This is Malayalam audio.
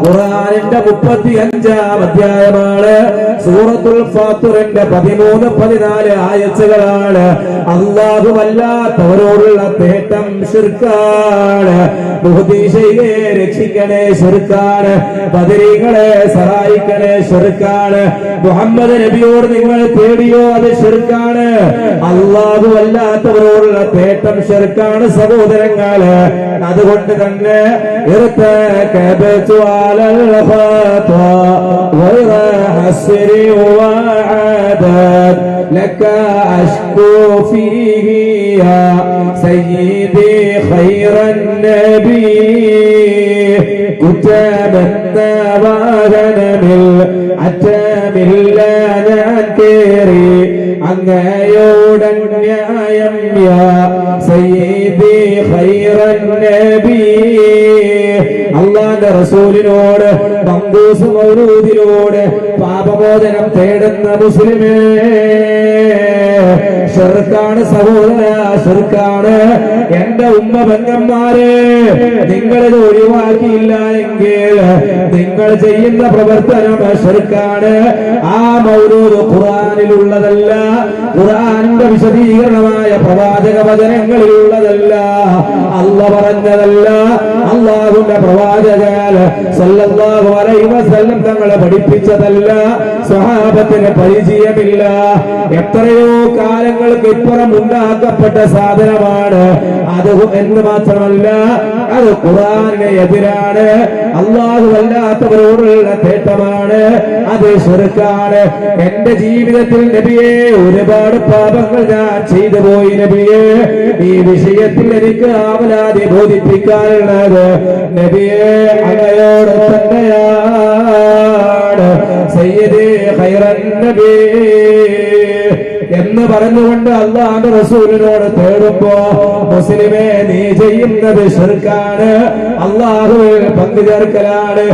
ഖുർആനിന്റെ 35-ാം അധ്യായമാണ്. സൂറത്തുൽ ഫാത്തിറിന്റെ 13-14 ആയത്തുകളാണ്. അല്ലാഹുവല്ലാത്തവരോടുള്ള തേട്ടം ശിർക്കാണ്. മുഹ്ദിശയെ രക്ഷിക്കണേ ശിർക്കാണ്. ബദരീകളെ സഹായിക്കണേ ശിർക്കാണ്. മുഹമ്മദ് നബിയോട് നിങ്ങൾ തേടിയോ അത് ശിർക്കാണ്. അല്ലാഹുവല്ലാത്തവരോടുള്ള തേട്ടം ശിർക്കാണ് സഹോദരങ്ങള്. അതുകൊണ്ട് തന്നെ لك أشكو فيه يا سيدي خير النبي كتابنا واغنمل അറ്റമില്ല ഞാൻ കേറി അങ്ങയോടൻ ന്യായം യാ സയ്യിദി ഖൈറൻ നബി. അല്ലാഹുവിന്റെ റസൂലിനോട് മഖ്ദൂസ് മൗലൂദിനോട് പാപമോചനം തേടുന്ന മുസ്ലിമേ, ശിർക്കാണ് സഹോദര, ശിർക്കാണ്. എന്റെ ഉമ്മ പെങ്ങന്മാരെ, നിങ്ങളിത് ഒഴിവാക്കിയില്ല എങ്കിൽ നിങ്ങൾ ചെയ്യുന്ന പ്രവർത്തനം ശിർക്കാണ്. ആ മൗലൂദ് ഖുർആനിലുള്ളതല്ല, ഖുർആനിന്റെ വിശദീകരണമായ പ്രവാചക വചനങ്ങളിലുള്ളതല്ല, അല്ലാഹു പറഞ്ഞതല്ല, അല്ലാഹുവിന്റെ പ്രവാചകൻ സല്ലല്ലാഹു അലൈഹി വസല്ലം തങ്ങളെ പഠിപ്പിച്ചതല്ല, സ്വഹാബത്തിന് പരിചയമില്ല. എത്രയോ കാലങ്ങൾക്ക് ഇപ്പുറം ഉണ്ടാക്കപ്പെട്ട സാധനമാണ് അത് എന്ന് മാത്രമല്ല, അത് ഖുർആനിന് എതിരാണ്. അല്ലാഹു അല്ലാത്തവരോടുള്ള തേട്ടമാണ്, അത് ശിർക്കാണ്. എന്റെ ജീവിതത്തിൽ നബിയെ ഒരുപാട് പാപങ്ങൾ ഞാൻ ചെയ്തു പോയി നബിയെ. ഈ വിഷയത്തിൽ എനിക്ക് ആവലാതി ബോധിപ്പിക്കാനുള്ളത് നബിയെ അങ്ങയോട് തന്നെയാണ്. സയ്യിദി ഖൈറൻ നബി എന്ന് പറഞ്ഞുകൊണ്ട് അല്ലാഹുവിന്റെ റസൂലിനോട് തേടുമ്പോ മുസ്ലിമേ, നീ ചെയ്യുന്നത് ശിർക്കാണ്, അല്ലാഹുവിൽ പങ്കുചേർക്കലാണ്.